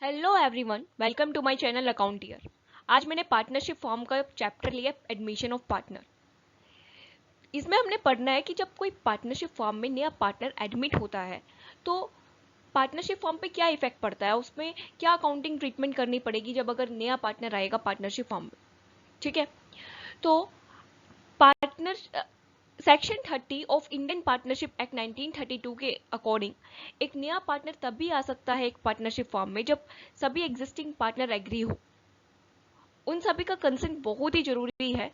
Hello everyone, welcome to my channel account year. आज मैंने partnership form का chapter लिया, एडमिशन ऑफ पार्टनर। इसमें हमने पढ़ना है कि जब कोई पार्टनरशिप फॉर्म में नया पार्टनर एडमिट होता है तो पार्टनरशिप फॉर्म पे क्या इफेक्ट पड़ता है, उसमें क्या अकाउंटिंग ट्रीटमेंट करनी पड़ेगी जब अगर नया पार्टनर आएगा पार्टनरशिप फॉर्म में। ठीक है, तो partner section 30 of Indian partnership act 1932 के अकॉर्डिंग एक नया पार्टनर तभी आ सकता है एक पार्टनरशिप फॉर्म में जब सभी एग्जिस्टिंग पार्टनर एग्री हो। उन सभी का कंसेंट बहुत ही जरूरी है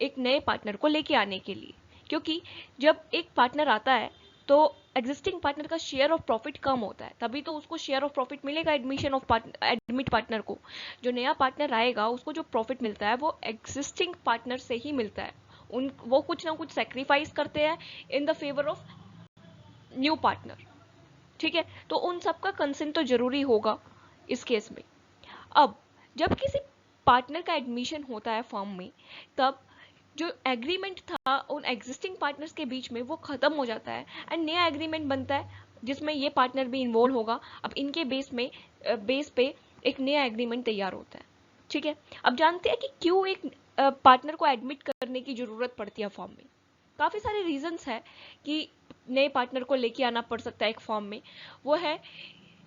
एक नए पार्टनर को लेके आने के लिए, क्योंकि जब एक पार्टनर आता है तो एग्जिस्टिंग पार्टनर का शेयर ऑफ प्रॉफिट कम होता है, तभी तो उसको शेयर ऑफ प्रॉफिट मिलेगा एडमिट पार्टनर को। जो नया पार्टनर आएगा उसको जो प्रॉफिट मिलता है वो एग्जिस्टिंग पार्टनर से ही मिलता है। वो कुछ ना कुछ सेक्रीफाइस करते हैं in the favour of new partner. ठीक है, तो उन सबका कंसेंट तो जरूरी होगा इस केस में। अब जब किसी पार्टनर का एडमिशन होता है फॉर्म में, तब जो एग्रीमेंट था उन एग्जिस्टिंग पार्टनर्स के बीच में वो खत्म हो जाता है एंड नया एग्रीमेंट बनता है जिसमें ये पार्टनर भी इन्वॉल्व होगा। अब इनके बेस पे एक नया एग्रीमेंट तैयार होता है। ठीक है, अब जानते हैं कि क्यों एक पार्टनर को एडमिट करने की जरूरत पड़ती है फॉर्म में। काफी सारे रीजंस है कि नए पार्टनर को लेके आना पड़ सकता है एक फॉर्म में। वो है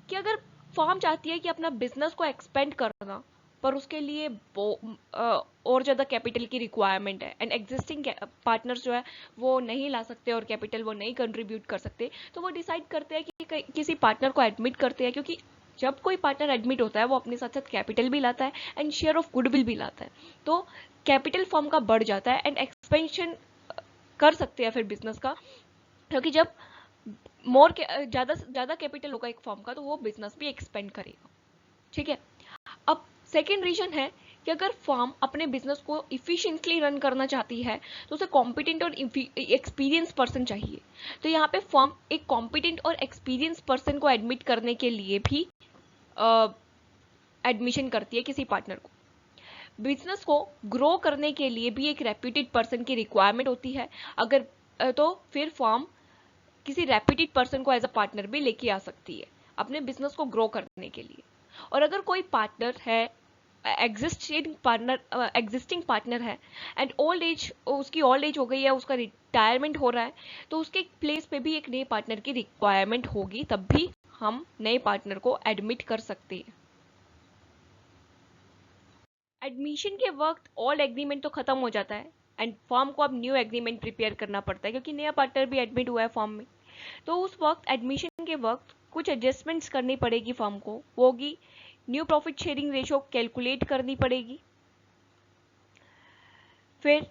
कि अगर फॉर्म चाहती है कि अपना बिजनेस को एक्सपेंड करना, पर उसके लिए और ज़्यादा कैपिटल की रिक्वायरमेंट है एंड एग्जिस्टिंग पार्टनर्स जो है वो नहीं ला सकते और कैपिटल वो नहीं कंट्रीब्यूट कर सकते, तो वो डिसाइड करते हैं कि किसी पार्टनर को एडमिट करते हैं। क्योंकि जब कोई पार्टनर एडमिट होता है वो अपने साथ साथ कैपिटल भी लाता है एंड शेयर ऑफ गुडविल भी लाता है, तो कैपिटल फॉर्म का बढ़ जाता है एंड एक्सपेंशन कर सकते हैं फिर बिजनेस का। क्योंकि जब ज्यादा ज्यादा कैपिटल होगा एक फॉर्म का तो वो बिजनेस भी एक्सपेंड करेगा। ठीक है, अब सेकेंड रीजन है कि अगर फर्म अपने बिजनेस को इफिशिएंटली रन करना चाहती है तो उसे कॉम्पिटेंट और एक्सपीरियंस पर्सन चाहिए। तो यहाँ पे फर्म एक कॉम्पिटेंट और एक्सपीरियंस पर्सन को एडमिट करने के लिए भी एडमिशन करती है किसी पार्टनर को। बिजनेस को ग्रो करने के लिए भी एक रेप्यूटेड पर्सन की रिक्वायरमेंट होती है। अगर तो फिर फर्म किसी रेप्यूटेड पर्सन को एज अ पार्टनर भी लेके आ सकती है अपने बिजनेस को ग्रो करने के लिए। और अगर कोई पार्टनर है एग्जिस्टिंग पार्टनर है एंड ओल्ड एज, उसकी ओल्ड एज हो गई है, उसका रिटायरमेंट हो रहा है, तो उसके प्लेस पे भी एक नए पार्टनर की रिक्वायरमेंट होगी, तब भी हम नए पार्टनर को एडमिट कर सकते हैं। एडमिशन के वक्त ओल्ड एग्रीमेंट तो खत्म हो जाता है एंड फॉर्म को अब न्यू एग्रीमेंट प्रिपेयर करना पड़ता है क्योंकि नया पार्टनर भी एडमिट हुआ है फॉर्म में। तो उस वक्त एडमिशन के वक्त कुछ एडजस्टमेंट्स करनी पड़ेगी फर्म को, वो होगी new profit sharing ratio calculate करनी पड़ेगी, फिर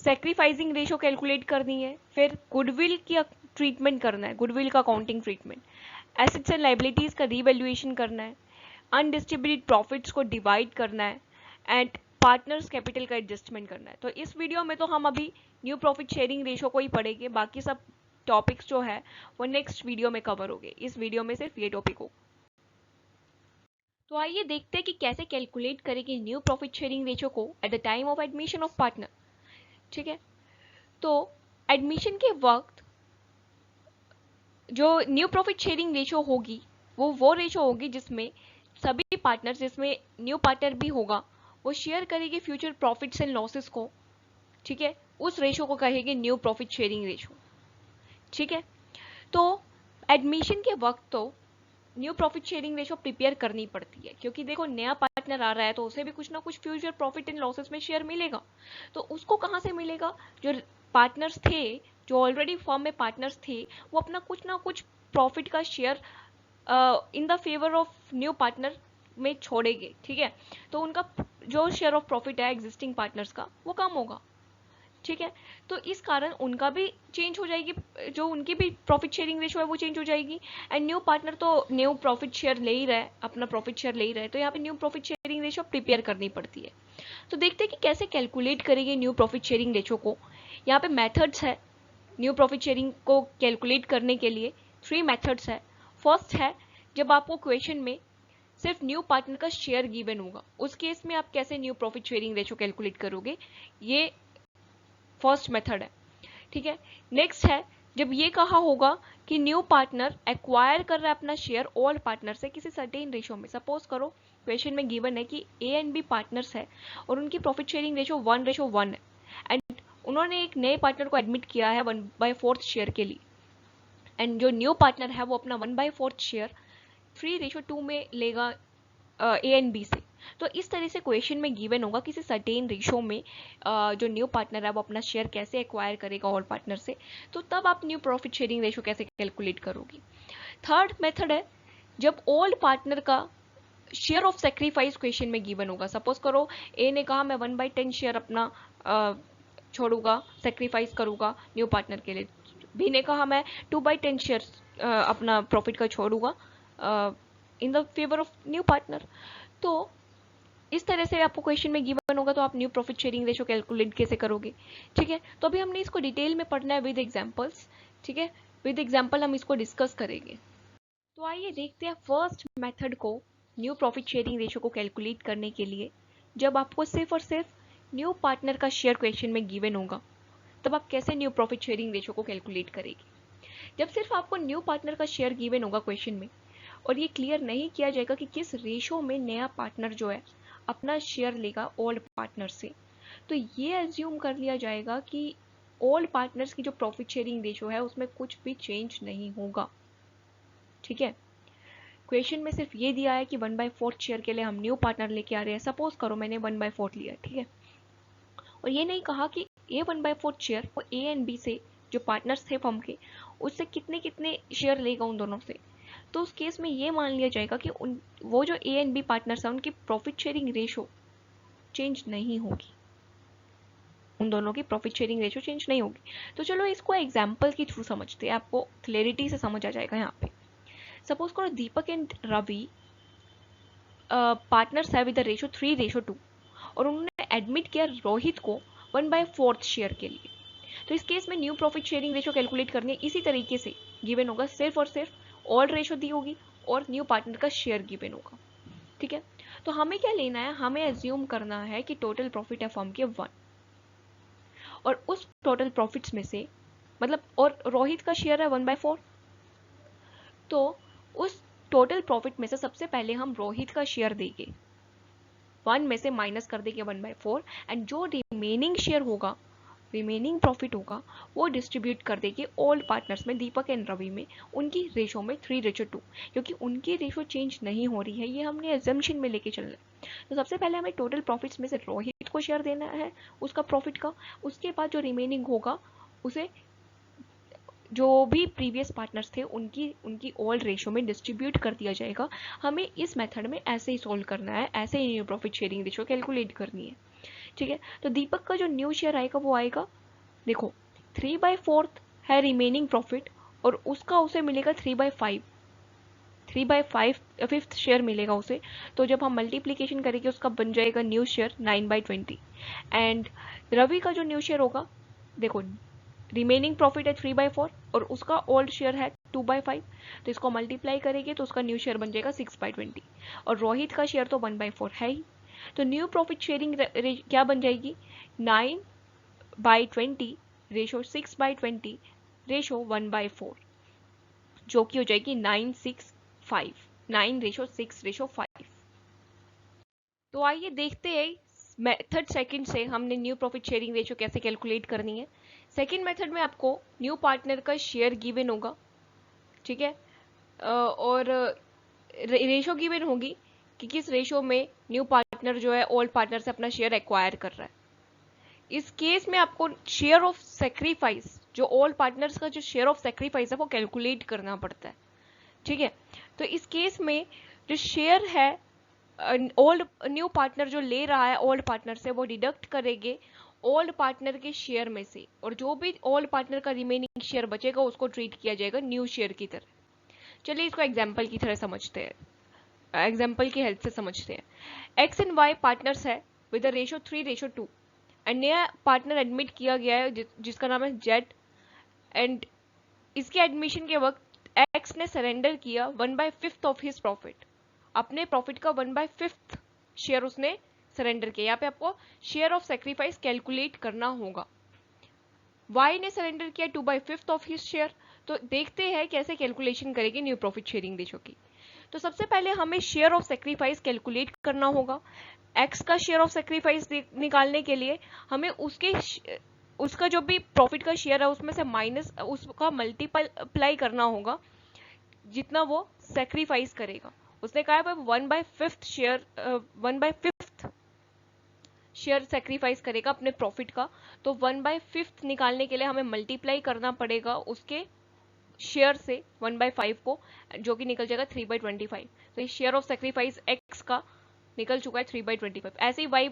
सेक्रीफाइसिंग रेशो कैलकुलेट करनी है, फिर गुडविल की ट्रीटमेंट करना है, गुडविल का accounting treatment, assets and liabilities का रीवैल्यूएशन करना है, अनडिस्ट्रीब्यूटेड प्रॉफिट्स को डिवाइड करना है एंड पार्टनर्स कैपिटल का एडजस्टमेंट करना है। तो इस वीडियो में तो हम अभी न्यू प्रॉफिट शेयरिंग रेशो को ही पढ़ेंगे, बाकी सब टॉपिक्स जो है वो नेक्स्ट वीडियो में कवर होंगे। इस वीडियो में सिर्फ ये टॉपिक हो। तो आइए देखते हैं कि कैसे कैलकुलेट करेंगे न्यू प्रॉफिट शेयरिंग रेशो को at the time of admission of partner. ठीक है, तो एडमिशन के वक्त जो न्यू प्रॉफिट शेयरिंग रेशो होगी वो रेशो होगी जिसमें सभी पार्टनर, जिसमें न्यू पार्टनर भी होगा, वो शेयर करेगी फ्यूचर प्रॉफिट्स एंड लॉसेस को। ठीक है, उस रेशो को कहेंगे न्यू प्रॉफिट शेयरिंग रेशो। ठीक है, तो एडमिशन के वक्त तो new profit sharing ratio prepare करनी पड़ती है, क्योंकि देखो नया पार्टनर आ रहा है तो उसे भी कुछ ना कुछ फ्यूचर प्रॉफिट एंड लॉसेस में शेयर मिलेगा। तो उसको कहां से मिलेगा? जो पार्टनर्स थे, जो ऑलरेडी फॉर्म में पार्टनर्स थे, वो अपना कुछ ना कुछ प्रॉफिट का share in the favour of new partner में छोड़ेंगे। ठीक है, तो उनका जो शेयर ऑफ प्रॉफिट है एग्जिस्टिंग पार्टनर्स का वो कम होगा। ठीक है, तो इस कारण उनका भी चेंज हो जाएगी, जो उनकी भी प्रॉफिट शेयरिंग रेशो है वो चेंज हो जाएगी एंड न्यू पार्टनर तो न्यू प्रॉफिट शेयर ले ही रहा है, अपना प्रॉफिट शेयर ले ही रहा है, तो यहाँ पे new profit sharing ratio prepare करनी पड़ती है। तो देखते हैं कि कैसे कैलकुलेट करेंगे न्यू प्रॉफिट शेयरिंग रेशो को। यहाँ पे मेथड्स है न्यू प्रॉफिट शेयरिंग को कैलकुलेट करने के लिए, 3 मेथड्स है। फर्स्ट है, जब आपको क्वेश्चन में सिर्फ न्यू पार्टनर का शेयर गिवन होगा, उस केस में आप कैसे new profit sharing ratio calculate करोगे, ये फर्स्ट मेथड है। ठीक है, नेक्स्ट है जब ये कहा होगा कि न्यू पार्टनर एक्वायर कर रहा है अपना शेयर ओल्ड पार्टनर से किसी सर्टेन रेशो में। सपोज करो क्वेश्चन में गिवन है कि ए एंड बी पार्टनर्स है और उनकी प्रॉफिट शेयरिंग रेशो 1:1 है एंड उन्होंने एक नए पार्टनर को एडमिट किया है 1/4 शेयर के लिए एंड जो न्यू पार्टनर है वो अपना 1/4 शेयर 3:2 में लेगा ए एंड बी से। तो इस तरह से क्वेश्चन में गिवन होगा किसी सर्टेन रेशो में जो न्यू पार्टनर है वो अपना शेयर कैसे एक्वायर करेगा ओल्ड पार्टनर से, तो तब आप न्यू प्रॉफिट शेयरिंग रेशो कैसे कैलकुलेट करोगी। थर्ड मेथड है जब ओल्ड पार्टनर का शेयर ऑफ सेक्रीफाइस क्वेश्चन में गिवन होगा। सपोज करो ए ने कहा मैं 1/10 शेयर अपना छोड़ूंगा, सेक्रीफाइस करूंगा न्यू पार्टनर के लिए। बी ने कहा मैं 2/10 शेयर अपना प्रॉफिट का छोड़ूंगा in the favour of new partner. तो इस तरह से आपको क्वेश्चन में गिवन होगा तो आप new profit sharing ratio calculate कैसे करोगे। ठीक है, तो अभी हमने इसको डिटेल में पढ़ना है विद एग्जांपल्स। ठीक है, विद एग्जांपल हम इसको डिस्कस करेंगे। तो आइए देखते हैं फर्स्ट मेथड को न्यू प्रॉफिट शेयरिंग रेशो को कैलकुलेट करने के लिए। जब आपको सिर्फ और सिर्फ न्यू पार्टनर का शेयर क्वेश्चन में गिवन होगा तब आप कैसे न्यू प्रॉफिट शेयरिंग रेशो को कैलकुलेट करेंगे। जब सिर्फ आपको न्यू पार्टनर का शेयर गिवन होगा क्वेश्चन में और ये क्लियर नहीं किया जाएगा कि किस रेशो में नया पार्टनर जो है अपना शेयर लेगा ओल्ड पार्टनर से, तो ये एज्यूम कर लिया जाएगा कि ओल्ड पार्टनर्स की जो प्रॉफिट शेयरिंग रेशो है उसमें कुछ भी चेंज नहीं होगा। ठीक है, क्वेश्चन में सिर्फ ये दिया है कि 1/4 शेयर के लिए हम न्यू पार्टनर लेके आ रहे हैं। सपोज करो मैंने 1/4 लिया, ठीक है, और ये नहीं कहा कि ए 1/4 शेयर वो ए एंड बी से जो पार्टनर्स थे फर्म के उससे कितने कितने शेयर लेगा उन दोनों से। तो उस केस में ये मान लिया जाएगा कि वो जो ए एंड बी पार्टनर्स हैं उनकी प्रॉफिट शेयरिंग रेशो चेंज नहीं होगी, उन दोनों की प्रॉफिट शेयरिंग रेशो चेंज नहीं होगी। तो चलो इसको एग्जाम्पल के थ्रू समझते हैं, आपको क्लैरिटी से समझ आ जाएगा यहाँ पे। सपोज करो दीपक एंड रवि पार्टनर्स है विद द रेशो 3:2 और उन्होंने एडमिट किया रोहित को 1/4 शेयर के लिए। तो इस केस में new profit sharing ratio calculate करनी है इसी तरीके से। गिवन होगा सिर्फ और सिर्फ ओल्ड रेशो दी होगी और न्यू पार्टनर का शेयर गिवन होगा। ठीक है, तो हमें क्या लेना है, हमें एज्यूम करना है कि टोटल प्रॉफिट है फर्म के 1 और उस टोटल प्रॉफिट्स में से मतलब और रोहित का शेयर है 1/4, तो उस टोटल प्रॉफिट में से सबसे पहले हम रोहित का शेयर देंगे, 1 में से माइनस कर देंगे 1/4 एंड जो रिमेनिंग शेयर होगा, रिमेनिंग प्रॉफिट होगा वो डिस्ट्रीब्यूट कर देंगे ओल्ड पार्टनर्स में, दीपक एंड रवि में, उनकी रेशो में 3:2, क्योंकि उनकी रेशो चेंज नहीं हो रही है, ये हमने एजम्पशन में लेके चलना है। तो सबसे पहले हमें टोटल प्रॉफिट्स में से रोहित को शेयर देना है उसका प्रॉफिट का, उसके बाद जो रिमेनिंग होगा उसे जो भी प्रीवियस पार्टनर्स थे उनकी ओल्ड रेशो में डिस्ट्रीब्यूट कर दिया जाएगा। हमें इस मेथड में ऐसे ही सोल्व करना है, ऐसे ही new profit sharing ratio calculate करनी है। ठीक है, तो दीपक का जो न्यू शेयर आएगा वो आएगा, देखो 3/4 है रिमेनिंग प्रॉफिट और उसका उसे मिलेगा 3/5, 3/5 शेयर मिलेगा उसे। तो जब हम मल्टीप्लीकेशन करेंगे उसका बन जाएगा न्यू शेयर 9/20 एंड रवि का जो न्यू शेयर होगा, देखो रिमेनिंग प्रॉफिट है 3/4 और उसका ओल्ड शेयर है 2/5, तो इसको मल्टीप्लाई करेंगे तो उसका न्यू शेयर बन जाएगा 6/20 और रोहित का शेयर तो 1/4 है ही। तो न्यू प्रॉफिट शेयरिंग क्या बन जाएगी, 9/20 रेशो 6/20 रेशो 1/4, जो कि हो जाएगी 9:6:5, 9:6:5। तो आइए देखते हैं मेथड सेकंड से हमने न्यू प्रॉफिट शेयरिंग रेशो कैसे कैलकुलेट करनी है। सेकंड मेथड में आपको न्यू पार्टनर का शेयर गिवन होगा, ठीक है, और रेशो गिवन होगी कि किस रेशो में न्यू पार्टनर जो है ओल्ड पार्टनर से अपना शेयर एक्वायर कर रहा है। इस केस में आपको शेयर ऑफ सेक्रीफाइस, जो ओल्ड पार्टनर्स का जो शेयर ऑफ सेक्रीफाइस है वो कैलकुलेट करना पड़ता है। ठीक है, तो इस केस में जो शेयर है ओल्ड न्यू पार्टनर जो ले रहा है ओल्ड पार्टनर से वो डिडक्ट करेंगे ओल्ड पार्टनर के शेयर में से, और जो भी ओल्ड पार्टनर का रिमेनिंग शेयर बचेगा उसको ट्रीट किया जाएगा न्यू शेयर की तरह। चलिए इसको एग्जाम्पल की तरह समझते हैं, एग्जाम्पल की हेल्प से समझते हैं। एक्स एंड वाई पार्टनर्स है विद रेशो 3:2 एंड नया पार्टनर एडमिट किया गया है जिसका नाम है जेड एंड इसके एडमिशन के वक्त एक्स ने सरेंडर किया 1/5 ऑफ हिज प्रॉफिट, अपने प्रॉफिट का 1/5 शेयर उसने सरेंडर किया। यहाँ पे आपको शेयर ऑफ सेक्रीफाइस कैलकुलेट करना होगा। वाई ने सरेंडर किया 2/5 ऑफ हिज शेयर। तो देखते हैं कैसे कैलकुलेशन करेंगे न्यू प्रॉफिट शेयरिंग रेशो की। तो सबसे पहले हमें शेयर ऑफ सेक्रीफाइस कैलकुलेट करना होगा। एक्स का शेयर ऑफ सेक्रीफाइस निकालने के लिए हमें उसका जो भी प्रॉफिट का शेयर है उसमें से माइनस उसका मल्टीप्लाई करना होगा जितना वो सेक्रीफाइस करेगा। उसने कहा है 1/5 शेयर सेक्रीफाइस करेगा अपने प्रॉफिट का। तो 1/5 निकालने के लिए हमें मल्टीप्लाई करना पड़ेगा उसके शेयर से 1/5 को, जो कि निकल जाएगा 3/25। तो ये शेयर ऑफ सेक्रीफाइस एक्स का निकल चुका है 3/25। ऐसे ही वाई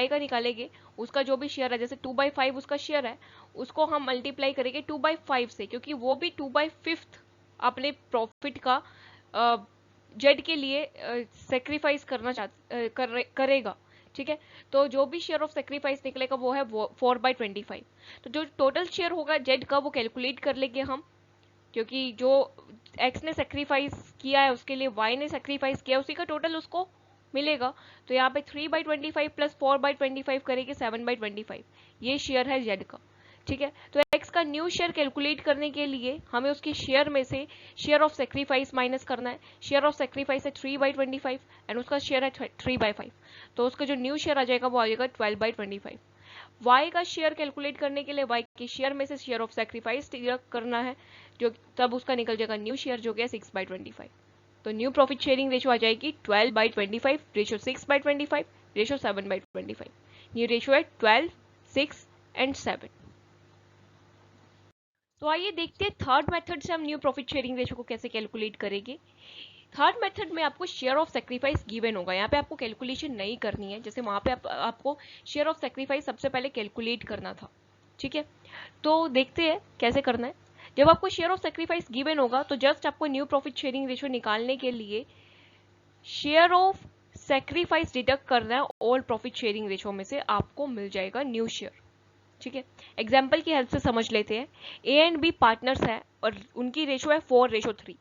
का निकालेंगे, उसका जो भी शेयर है, जैसे 2/5 उसका शेयर है, उसको हम मल्टीप्लाई करेंगे 2/5 से, क्योंकि वो भी 2/5 अपने प्रॉफिट का जेड के लिए सेक्रीफाइस करेगा। ठीक है, तो जो भी शेयर ऑफ सेक्रीफाइस निकलेगा वो है 4/25। तो जो टोटल शेयर होगा जेड का वो कैलकुलेट कर लेंगे हम, क्योंकि जो एक्स ने सेक्रीफाइस किया है उसके लिए वाई ने सेक्रीफाइस किया, उसी का टोटल उसको मिलेगा। तो यहाँ पे 3/25 प्लस 4/25 करेंगे 7/25। ये शेयर है जेड का। ठीक है, तो एक्स का न्यू शेयर कैलकुलेट करने के लिए हमें उसके शेयर में से शेयर ऑफ सेक्रीफाइस माइनस करना है। शेयर ऑफ सेक्रीफाइस है 3/25 एंड उसका शेयर है 3/5। तो उसका जो न्यू शेयर आ जाएगा वो आ जाएगा 12/25। वाई का शेयर कैलकुलेट करने के लिए वाई के शेयर में से शेयर ऑफ सेक्रीफाइस करना है, जो तब उसका निकल जाएगा न्यू शेयर जो कि 6/25। तो न्यू प्रॉफिट शेयरिंग रेशो आ जाएगी 12/25 रेशो 6/25 रेशो 7/25। न्यू रेशो है 12, 6 एंड 7। तो आइए देखते हैं थर्ड मेथड से हम न्यू प्रॉफिट शेयरिंग रेशो को कैसे कैलकुलेट करेंगे। थर्ड मेथड में आपको शेयर ऑफ सेक्रीफाइस गिवन होगा। यहाँ पे आपको कैलकुलेशन नहीं करनी है, जैसे वहां पे आपको शेयर ऑफ सेक्रीफाइस सबसे पहले कैलकुलेट करना था। ठीक है, तो देखते हैं कैसे करना है। जब आपको शेयर ऑफ सेक्रीफाइस गिवन होगा तो जस्ट आपको न्यू प्रॉफिट शेयरिंग रेशो निकालने के लिए शेयर ऑफ सेक्रीफाइस डिडक्ट करना है। ऑल प्रॉफिट शेयरिंग रेशो में से आपको मिल जाएगा न्यू शेयर। ठीक है, एग्जाम्पल की हेल्प से समझ लेते हैं। ए एंड बी पार्टनर्स है और उनकी रेशो है 4:3।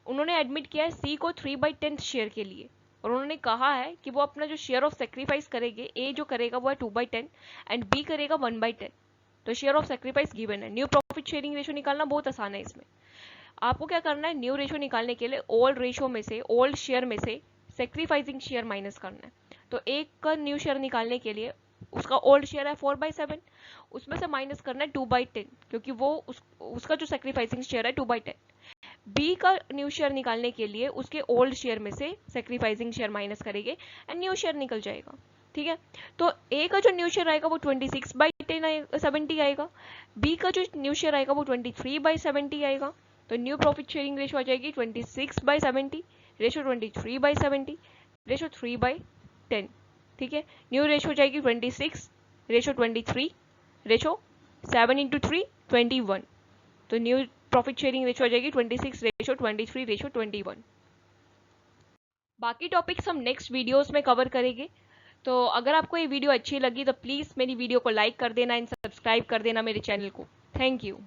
उन्होंने एडमिट किया है सी को 3/10 शेयर के लिए, और उन्होंने कहा है कि वो अपना जो शेयर ऑफ सेक्रीफाइस करेंगे, ए जो करेगा वो है 2/10 एंड बी करेगा 1/10। तो शेयर ऑफ सेक्रीफाइस गिवन है। न्यू प्रॉफिट शेयरिंग रेशो निकालना बहुत आसान है। इसमें आपको क्या करना है, न्यू रेशो निकालने के लिए ओल्ड रेशो में से, ओल्ड शेयर में से सेक्रीफाइसिंग शेयर माइनस करना है। तो एक का न्यू शेयर निकालने के लिए उसका ओल्ड शेयर है 4/7, उसमें से माइनस करना है 2/10, क्योंकि वो उसका जो सेक्रीफाइसिंग शेयर है 2/10। बी का न्यू शेयर निकालने के लिए उसके ओल्ड शेयर में से सेक्रीफाइसिंग शेयर माइनस करेंगे एंड न्यू शेयर निकल जाएगा। ठीक है, तो ए का जो न्यू शेयर आएगा वो 26/70 आएगा, बी का जो न्यू शेयर आएगा वो 23/70 आएगा। तो न्यू प्रॉफिट शेयरिंग रेशो आ जाएगी 26/70 रेशो 23/70 रेशो 3/10। ठीक है, न्यू रेशो हो जाएगी 26 रेशो 23 रेशो 7 × 3 21। तो न्यू प्रॉफिट शेयरिंग रेशो आ जाएगी 26 रेशो 23 रेशो 21। बाकी टॉपिक्स हम नेक्स्ट वीडियोस में कवर करेंगे। तो अगर आपको ये वीडियो अच्छी लगी तो प्लीज़ मेरी वीडियो को लाइक कर देना एंड सब्सक्राइब कर देना मेरे चैनल को। Thank you.